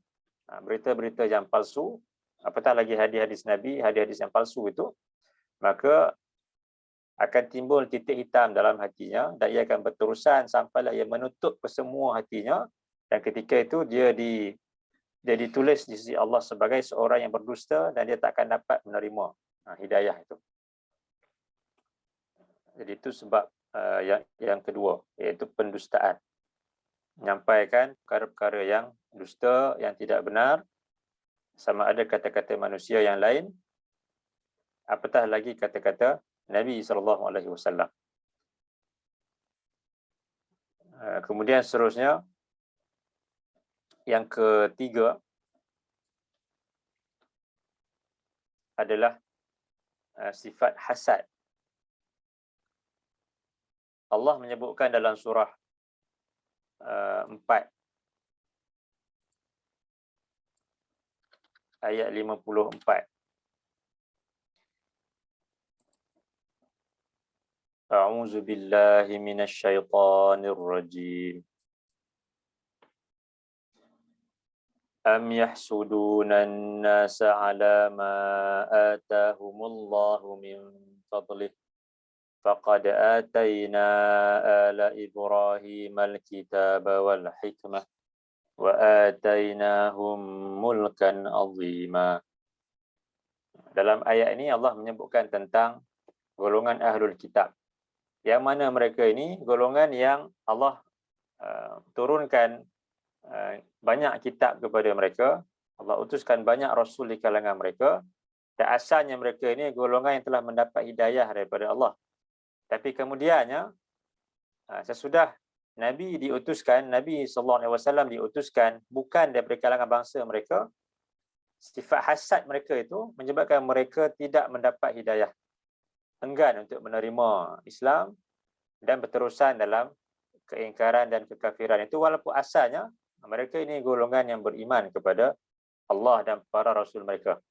berita-berita yang palsu, apatah lagi hadis-hadis Nabi, hadis-hadis yang palsu itu, maka akan timbul titik hitam dalam hatinya dan ia akan berterusan sampailah ia menutup ke semua hatinya, dan ketika itu dia ditulis di sisi Allah sebagai seorang yang berdusta dan dia tak akan dapat menerima hidayah itu. Jadi itu sebab yang kedua, iaitu pendustaan. Menyampaikan perkara-perkara yang dusta, yang tidak benar, sama ada kata-kata manusia yang lain, apatah lagi kata-kata Nabi SAW. Kemudian seterusnya, yang ketiga adalah sifat hasad. Allah menyebutkan dalam surah 4 ayat 54. A'udzu billahi minasy syaithanir rajim. Am yahsuduna an-nasa 'ala ma atahumullahu min fadlih faqad atayna ala Ibrahim al-kitaba wal hikmah wa atainahum mulkan 'azima. Dalam ayat ini Allah menyebutkan tentang golongan ahlul kitab, yang mana mereka ini golongan yang Allah turunkan banyak kitab kepada mereka. Allah utuskan banyak rasul di kalangan mereka, dan asalnya mereka ini golongan yang telah mendapat hidayah daripada Allah. Tapi kemudiannya sesudah Nabi diutuskan, Nabi SAW diutuskan bukan daripada kalangan bangsa mereka, sifat hasad mereka itu menyebabkan mereka tidak mendapat hidayah, enggan untuk menerima Islam dan berterusan dalam keingkaran dan kekafiran itu, walaupun asalnya mereka ini golongan yang beriman kepada Allah dan para rasul mereka.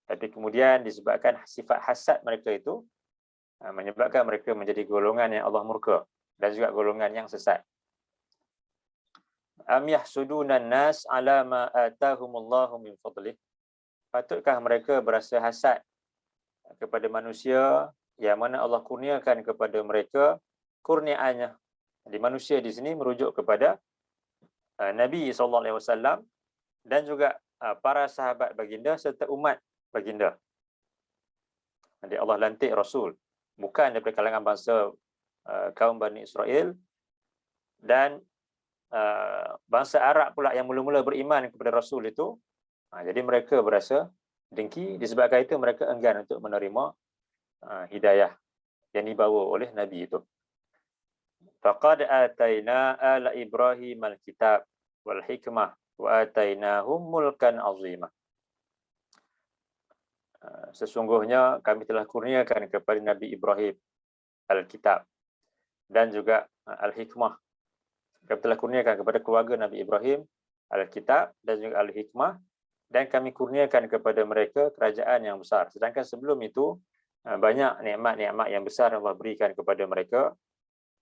Tapi kemudian disebabkan sifat hasad mereka itu menyebabkan mereka menjadi golongan yang Allah murka dan juga golongan yang sesat. Am yahsuduna an-nas 'ala ma atahumullahu min fadlih. Patutkah mereka berasa hasad kepada manusia yang mana Allah kurniakan kepada mereka kurniaannya, Di manusia di sini merujuk kepada Nabi SAW dan juga para sahabat baginda serta umat baginda. Jadi Allah lantik Rasul bukan daripada kalangan bangsa kaum Bani Israel dan bangsa Arab pula yang mula-mula beriman kepada Rasul itu. Jadi mereka berasa dengki, disebabkan itu mereka enggan untuk menerima hidayah yang dibawa oleh Nabi itu. Faqad ataina ala Ibrahim al-kitab wal hikmah wa atainahum mulkan azimah. Sesungguhnya kami telah kurniakan kepada Nabi Ibrahim Al-Kitab dan juga Al-Hikmah. Kami telah kurniakan kepada keluarga Nabi Ibrahim Al-Kitab dan juga Al-Hikmah, dan kami kurniakan kepada mereka kerajaan yang besar. Sedangkan sebelum itu banyak nikmat-nikmat yang besar Allah berikan kepada mereka.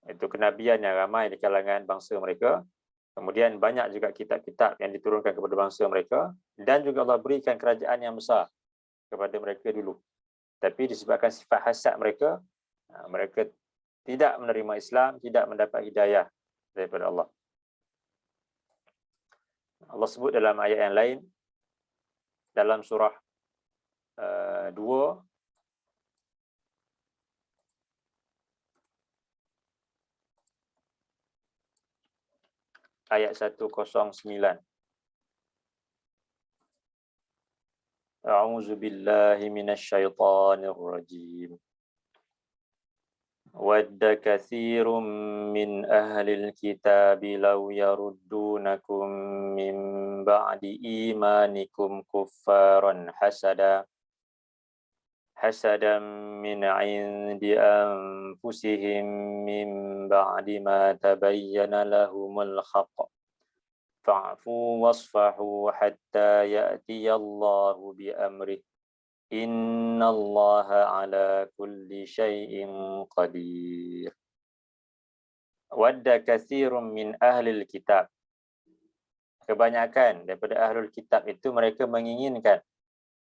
Itu kenabian yang ramai di kalangan bangsa mereka. Kemudian banyak juga kitab-kitab yang diturunkan kepada bangsa mereka, dan juga Allah berikan kerajaan yang besar kepada mereka dulu. Tapi disebabkan sifat hasad mereka, mereka tidak menerima Islam, tidak mendapat hidayah daripada Allah. Allah sebut dalam ayat yang lain, dalam surah 2, ayat 109. A'udzu billahi minasyaitonir rajim. Wadda katsirun min ahlil kitabi law yaruddunakum min ba'di imanikum kuffaran hasadan min 'indi anfusihim min ba'di ma tabayyana lahumul haqq. Fa'fu wasfahu hatta ya'tiyallahu bi'amrih. Innallaha ala kulli syai'in qadir. Wadda katsirun min ahlil kitab. Kebanyakan daripada ahlul kitab itu mereka menginginkan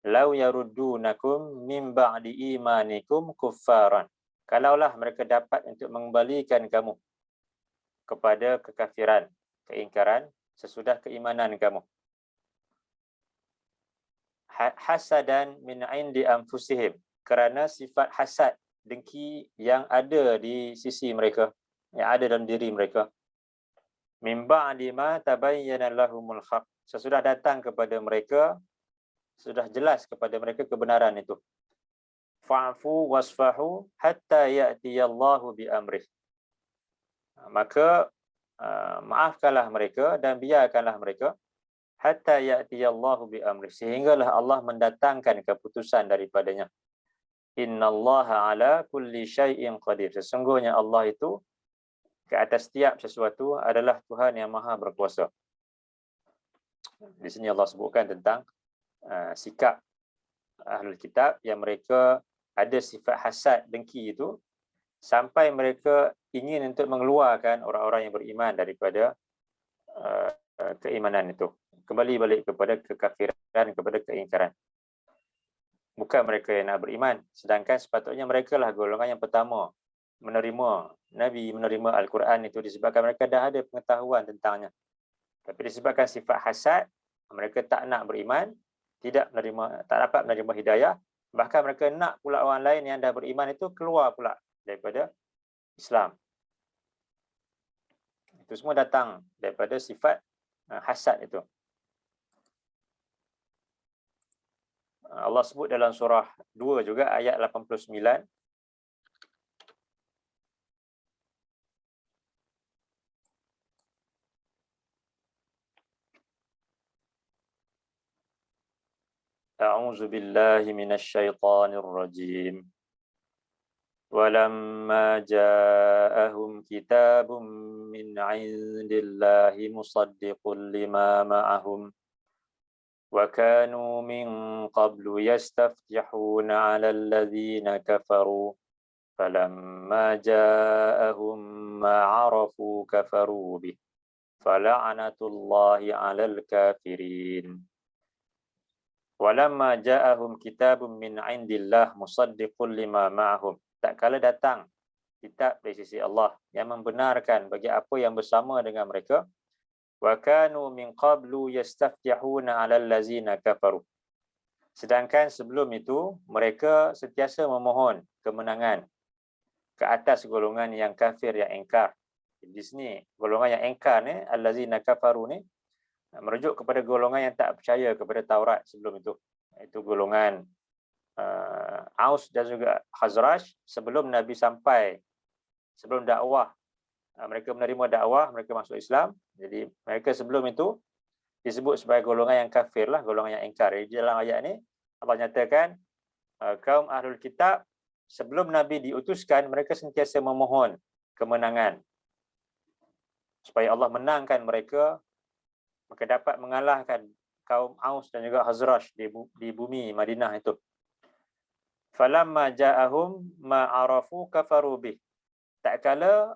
law yaruddunakum min ba'di imanikum kuffaran. Kalaulah mereka dapat untuk mengembalikan kamu kepada kekafiran, keingkaran sesudah keimanan kamu. Hasadan min 'indi anfusihim, kerana sifat hasad, dengki yang ada di sisi mereka, yang ada dalam diri mereka. Min ba'di ma tabayyana lahumul haqq, sesudah datang kepada mereka, sudah jelas kepada mereka kebenaran itu. Fa'fu wasfahu hatta ya'tiyallahu bi amrih. Maka maafkanlah mereka dan biarkanlah mereka hatta ya'tiyallahu bi amrih, sehinggalah Allah mendatangkan keputusan daripadanya. Innallaha ala kulli syai'in qadir. Sesungguhnya Allah itu ke atas setiap sesuatu adalah Tuhan yang Maha berkuasa. Di sini Allah sebutkan tentang sikap ahlul kitab yang mereka ada sifat hasad, dengki itu, sampai mereka ingin untuk mengeluarkan orang-orang yang beriman daripada keimanan itu, kembali balik kepada kekafiran, kepada keingkaran. Bukan mereka yang nak beriman, sedangkan sepatutnya mereka lah golongan yang pertama menerima Nabi, menerima Al-Quran itu, disebabkan mereka dah ada pengetahuan tentangnya. Tapi disebabkan sifat hasad, mereka tak nak beriman, tidak menerima, tak dapat menerima hidayah. Bahkan mereka nak pula orang lain yang dah beriman itu keluar pula daripada Islam. Itu semua datang daripada sifat hasad itu. Allah sebut dalam surah 2 juga, ayat 89. A'udzu billahi minasyaitonir rajim. Walamma ja'ahum kitabun min 'indillahi musaddiqun lima ma'ahum wa kanu min qablu yastaftihuna 'alal ladzina kafaru falamma ja'ahum ma 'arafu kafaru bih fala'natullahi 'alal kafirin. Walamma ja'ahum kitabun min 'indillah musaddiqun lima ma'ahum. Tak kala datang kitab dari sisi Allah, yang membenarkan bagi apa yang bersama dengan mereka. Wa kanu min qablu yastaftihuna 'alal ladzina kafaru. Sedangkan sebelum itu mereka sentiasa memohon kemenangan ke atas golongan yang kafir, yang engkar. Di sini golongan yang engkar ni, allazina kafaru ni, merujuk kepada golongan yang tak percaya kepada Taurat sebelum itu. Itu golongan Aus dan juga Khazraj sebelum Nabi sampai, sebelum dakwah. Mereka menerima dakwah, mereka masuk Islam. Jadi mereka sebelum itu disebut sebagai golongan yang kafir lah, golongan yang engkar. Di dalam ayat ni Allah nyatakan kaum Ahlul Kitab sebelum Nabi diutuskan, mereka sentiasa memohon kemenangan supaya Allah menangkan mereka, maka dapat mengalahkan kaum Aus dan juga Khazraj di bumi Madinah itu. Falamma ja'ahum ma arafu kafaru bih. Tak kala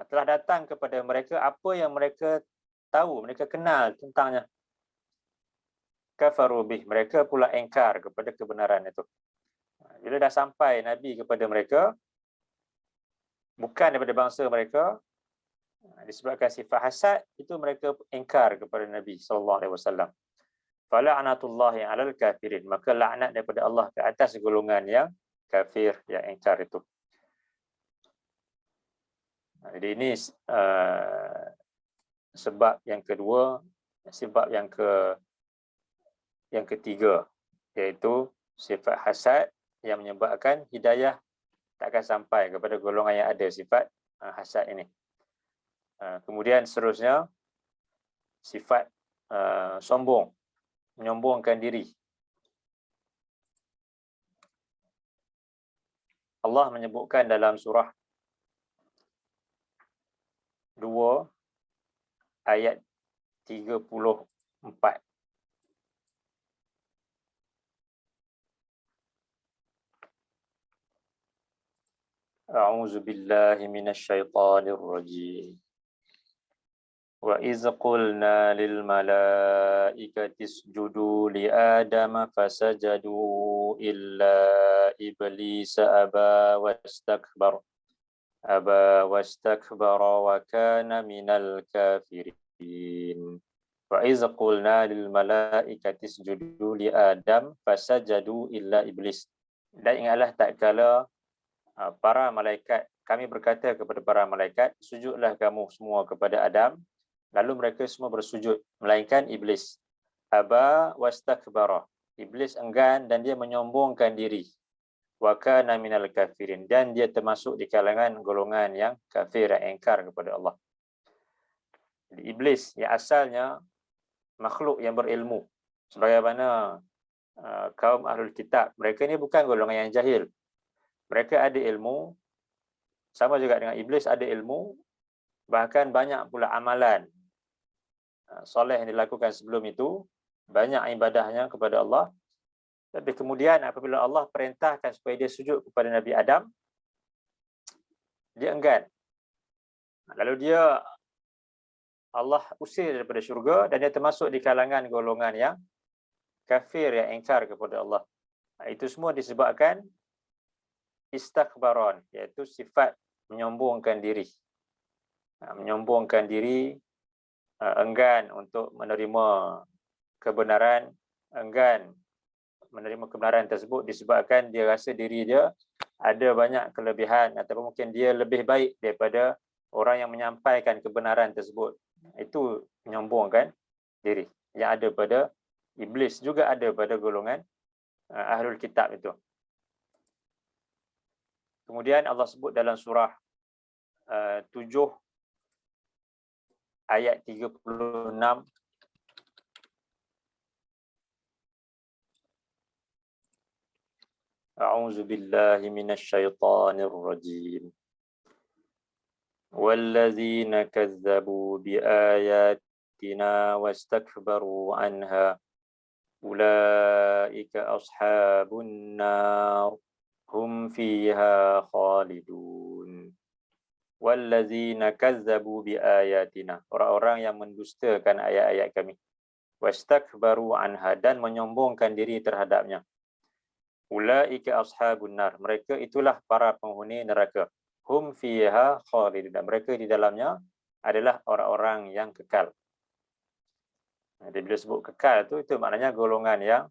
telah datang kepada mereka apa yang mereka tahu, mereka kenal tentangnya. Kafaru bih, mereka pula engkar kepada kebenaran itu. Bila dah sampai Nabi kepada mereka, bukan daripada bangsa mereka, disebabkan sifat hasad, itu mereka engkar kepada Nabi SAW. Fala'natullahi 'alal kafirin, maka laknat daripada Allah ke atas golongan yang kafir, yang engkar itu. Jadi ini sebab yang kedua, sebab yang ketiga, iaitu sifat hasad yang menyebabkan hidayah tak akan sampai kepada golongan yang ada sifat hasad ini. Kemudian seterusnya, sifat sombong, menyombongkan diri. Allah menyebutkan dalam surah 2 ayat 34. A'udzu billahi minasyaitonir rajim. Wa iz qulna lil malaikati isjudu li adama fasajadu illa iblis aba wastakbara wa kana minal kafirin. Wa iz qulna lil malaikati isjudu li adam fasajadu illa iblis. Dan ingatlah tak kala para malaikat, kami berkata kepada para malaikat, sujudlah kamu semua kepada Adam, lalu mereka semua bersujud, melainkan iblis. Aba wastakbara, iblis enggan dan dia menyombongkan diri. Wa kana minal kafirin, dan dia termasuk di kalangan golongan yang kafir, yang engkar kepada Allah. Jadi iblis yang asalnya makhluk yang berilmu, sebagaimana kaum Ahlul Kitab, mereka ni bukan golongan yang jahil. Mereka ada ilmu, sama juga dengan iblis ada ilmu, bahkan banyak pula amalan soleh yang dilakukan sebelum itu, banyak ibadahnya kepada Allah. Tapi kemudian apabila Allah perintahkan supaya dia sujud kepada Nabi Adam, dia enggan. Lalu Allah usir daripada syurga dan dia termasuk di kalangan golongan yang kafir, yang engkar kepada Allah. Itu semua disebabkan istakbaron, iaitu sifat menyombongkan diri. Menyombongkan diri, enggan untuk menerima kebenaran, enggan menerima kebenaran tersebut disebabkan dia rasa diri dia ada banyak kelebihan, ataupun mungkin dia lebih baik daripada orang yang menyampaikan kebenaran tersebut. Itu menyombongkan diri yang ada pada iblis, juga ada pada golongan Ahlul Kitab itu. Kemudian Allah sebut dalam surah 7 ayat 36, A'udzu billahi minasyaitonir rajim. Walladzina kazzabu biayatina wastakbaru anha ulaika ashabun nar hum fiha khalidun. Walladzina kazzabu biayatina, orang-orang yang mendustakan ayat-ayat kami, wastakbaru anha, dan menyombongkan diri terhadapnya. Ulaika ashabun nar, mereka itulah para penghuni neraka. hum fiha khalidun, dan mereka di dalamnya adalah orang-orang yang kekal. Jadi bila sebut kekal tu, itu maknanya golongan yang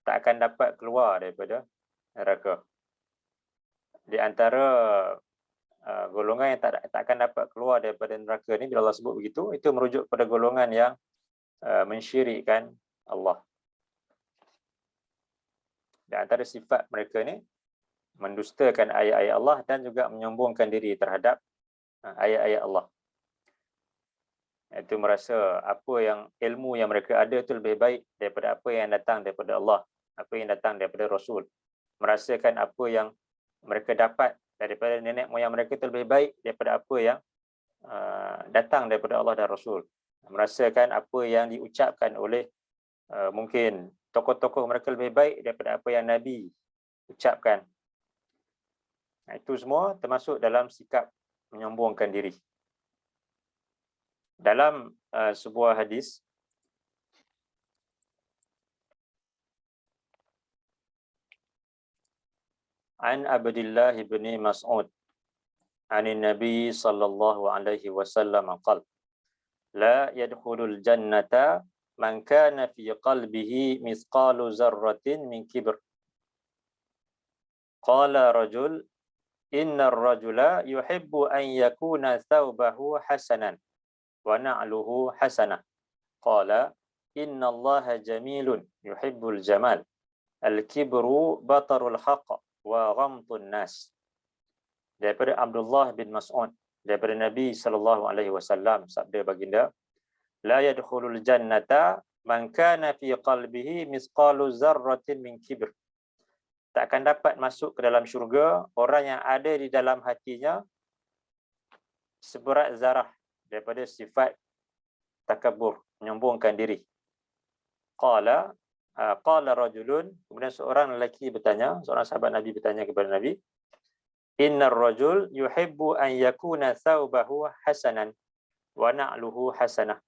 tak akan dapat keluar daripada neraka. Di antara golongan yang tak akan dapat keluar daripada neraka ni, bila Allah sebut begitu, itu merujuk pada golongan yang mensyirikkan Allah. Di antara sifat mereka ni, mendustakan ayat-ayat Allah dan juga menyombongkan diri terhadap ayat-ayat Allah. Itu merasa apa yang ilmu yang mereka ada itu lebih baik daripada apa yang datang daripada Allah, apa yang datang daripada Rasul. Merasakan apa yang mereka dapat daripada nenek moyang mereka itu lebih baik daripada apa yang datang daripada Allah dan Rasul. Merasakan apa yang diucapkan oleh mungkin tokoh-tokoh mereka lebih baik daripada apa yang Nabi ucapkan. Itu semua termasuk dalam sikap menyombongkan diri. Dalam sebuah hadis, an Abdullah bin Mas'ud an Nabi sallallahu alaihi wasallam qala la yadkhulul jannata man kana fi qalbihi mithqalu zarratin min kibr. Qala rajul innar rajula yuhibbu an yakuna thawbahu hasanan wa na'luhu hasanah. Qala innallaha jamilun yuhibbul jamal. Al-kibru batarul haqq wa ghamtun nas. Daripada Abdullah bin Mas'ud, daripada Nabi sallallahu alaihi wasallam, sabda baginda, la yadkhulul jannata man kana fi qalbihi misqalu zarratin min kibr. Tak akan dapat masuk ke dalam syurga orang yang ada di dalam hatinya seberat zarah daripada sifat takabur, menyombongkan diri. Qala rajulun, kemudian seorang lelaki bertanya, seorang sahabat Nabi bertanya kepada Nabi, innar rajul yuhibbu an yakuna thawbahu hasanan wa na'luhu hasanah.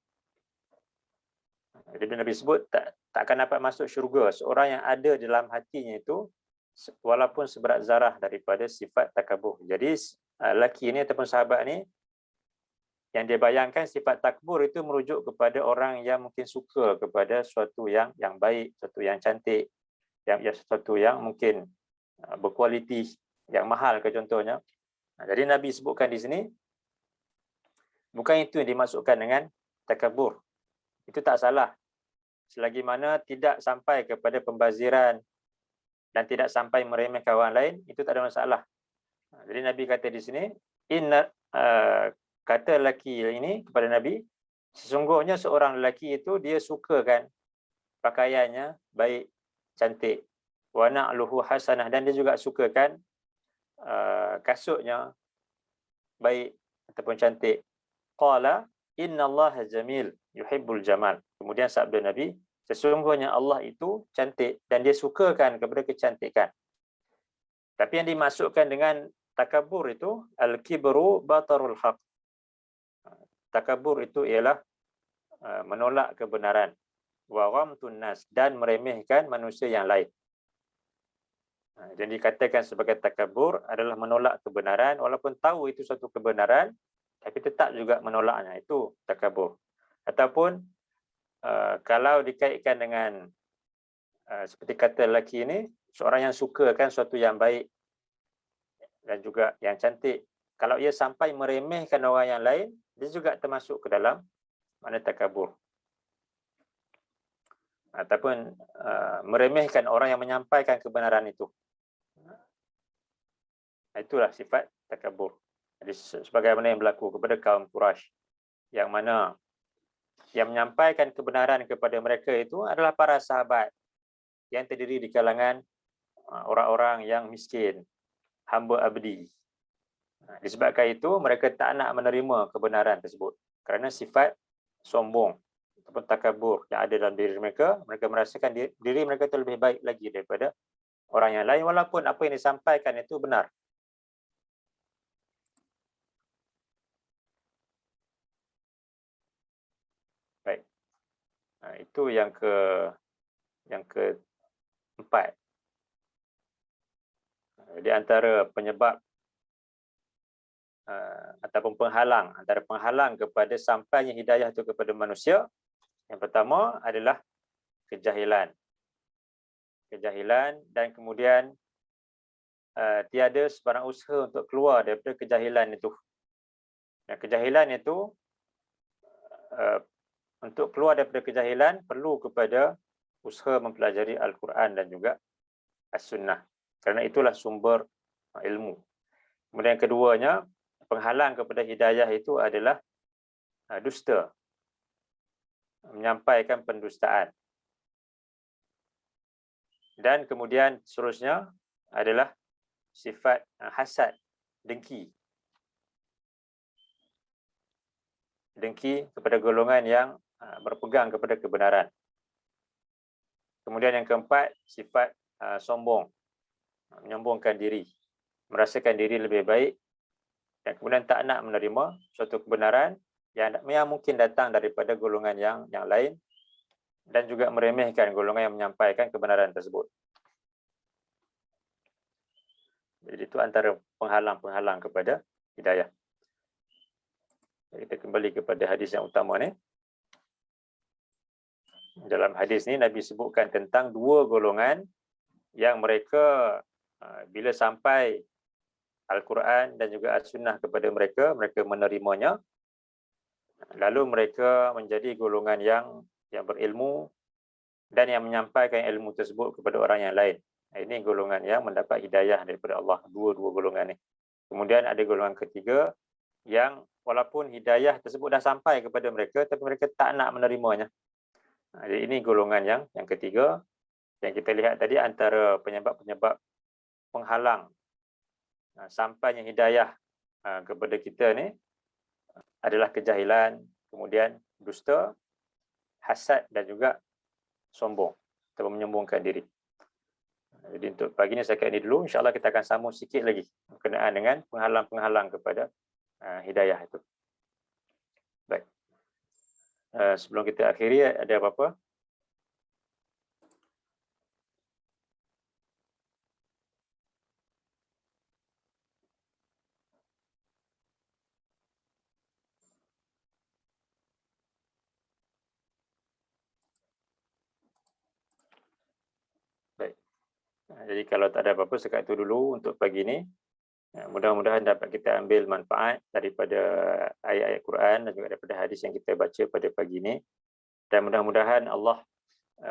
Jadi Nabi sebut tak akan dapat masuk syurga seorang yang ada dalam hatinya itu walaupun seberat zarah daripada sifat takabur. Jadi lelaki ini ataupun sahabat ni, yang dia bayangkan sifat takbur itu merujuk kepada orang yang mungkin suka kepada sesuatu yang baik, sesuatu yang cantik, yang sesuatu yang mungkin berkualiti, yang mahal ke contohnya. Jadi Nabi sebutkan di sini, bukan itu yang dimaksudkan dengan takabur. Itu tak salah. Selagi mana tidak sampai kepada pembaziran dan tidak sampai meremehkan orang lain, itu tak ada masalah. Jadi Nabi kata di sini, kata lelaki ini kepada Nabi, sesungguhnya seorang lelaki itu dia sukakan pakaiannya baik, cantik, wa na'luhu hasanah, dan dia juga sukakan kasutnya baik ataupun cantik. Qala innallaha jamil yuhibbul jamal. Kemudian sabda Nabi, sesungguhnya Allah itu cantik dan dia sukakan kepada kecantikan. Tapi yang dimaksudkan dengan takabur itu al-kibru batarul haq. Takabur itu ialah menolak kebenaran, wa ghamtun nas, dan meremehkan manusia yang lain. Jadi dikatakan sebagai takabur adalah menolak kebenaran walaupun tahu itu suatu kebenaran, tapi tetap juga menolaknya. Itu takabur. Ataupun kalau dikaitkan dengan seperti kata lelaki ini, seorang yang sukakan suatu yang baik dan juga yang cantik, kalau ia sampai meremehkan orang yang lain, dia juga termasuk ke dalam makna takabur. Ataupun meremehkan orang yang menyampaikan kebenaran itu. Itulah sifat takabur. Jadi sebagaimana yang berlaku kepada kaum Quraisy, yang mana yang menyampaikan kebenaran kepada mereka itu adalah para sahabat yang terdiri di kalangan orang-orang yang miskin, hamba abdi. Disebabkan itu mereka tak nak menerima kebenaran tersebut kerana sifat sombong ataupun takabur yang ada dalam diri mereka. Mereka merasakan diri mereka itu lebih baik lagi daripada orang yang lain walaupun apa yang disampaikan itu benar. Baik. Itu yang keempat. Di antara penyebab ataupun penghalang, antara penghalang kepada sampainya hidayah itu kepada manusia, yang pertama adalah kejahilan. Kejahilan, dan kemudian tiada sebarang usaha untuk keluar daripada kejahilan itu. Dan kejahilan itu, untuk keluar daripada kejahilan perlu kepada usaha mempelajari Al-Quran dan juga As-Sunnah. Kerana itulah sumber ilmu. Kemudian keduanya, penghalang kepada hidayah itu adalah dusta, menyampaikan pendustaan. Dan kemudian seterusnya adalah sifat hasad, dengki. Dengki kepada golongan yang berpegang kepada kebenaran. Kemudian yang keempat, sifat sombong, menyombongkan diri, merasakan diri lebih baik, dan kemudian tak nak menerima suatu kebenaran yang mungkin datang daripada golongan yang lain, dan juga meremehkan golongan yang menyampaikan kebenaran tersebut. Jadi itu antara penghalang-penghalang kepada hidayah. Kita kembali kepada hadis yang utama ni. Dalam hadis ni Nabi sebutkan tentang dua golongan yang mereka bila sampai Al-Quran dan juga As-Sunnah kepada mereka, mereka menerimanya. Lalu mereka menjadi golongan yang berilmu dan yang menyampaikan ilmu tersebut kepada orang yang lain. Ini golongan yang mendapat hidayah daripada Allah, dua golongan ni. Kemudian ada golongan ketiga yang walaupun hidayah tersebut dah sampai kepada mereka, tapi mereka tak nak menerimanya. Jadi ini golongan yang ketiga yang kita lihat tadi, antara penyebab-penyebab penghalang sampainya hidayah kepada kita ni adalah kejahilan, kemudian dusta, hasad dan juga sombong atau menyombongkan diri. Jadi untuk pagi ni saya kat ini dulu. InsyaAllah kita akan sambung sikit lagi berkenaan dengan penghalang-penghalang kepada hidayah itu. Baik. Sebelum kita akhiri, ada apa-apa? Baik. Jadi kalau tak ada apa-apa, sekat itu dulu untuk pagi ini. Mudah-mudahan dapat kita ambil manfaat daripada ayat-ayat Quran dan juga daripada hadis yang kita baca pada pagi ini. Dan mudah-mudahan Allah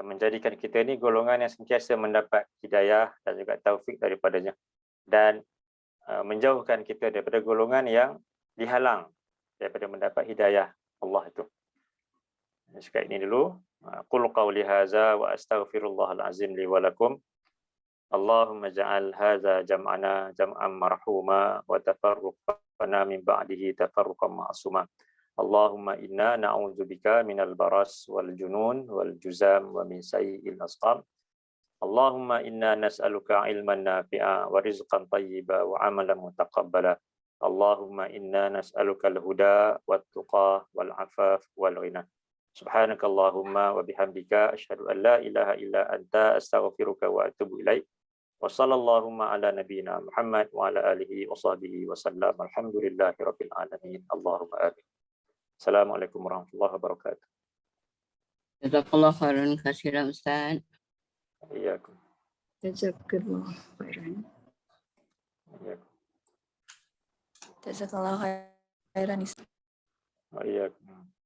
menjadikan kita ini golongan yang sentiasa mendapat hidayah dan juga taufik daripadanya. Dan menjauhkan kita daripada golongan yang dihalang daripada mendapat hidayah Allah itu. Sekat ini dulu. Qul qawli hadza wa astaghfirullahal azim li wa lakum. Allahumma ja'al hadza jam'ana jam'an marhuma wa tafarruqana min ba'dihi tafarruqan ma'suma. Allahumma inna na'udzubika minal baras wal junun wal juzam wa min sayyi'il asqam. Allahumma inna nas'aluka ilman nafi'a wa rizqan tayyiba wa amalan mutaqabbala. Allahumma inna nas'aluka al-huda wat tuqa wal afaf wal ghina. Subhanakallahumma wa bihamdika asyhadu an la ilaha illa anta astaghfiruka wa atubu ilaik. Wa sallallahu ala nabiyyina Muhammad wa ala alihi wa sahbihi wa sallam. Alhamdulillahirabbil alamin. Allahumma amin. Assalamualaikum warahmatullahi wabarakatuh. Jazakallah khairan katsiran Ustaz. Iyyakum. Jazakallah khairan. Iyyakum. Jazakallah khairan. Iyyakum.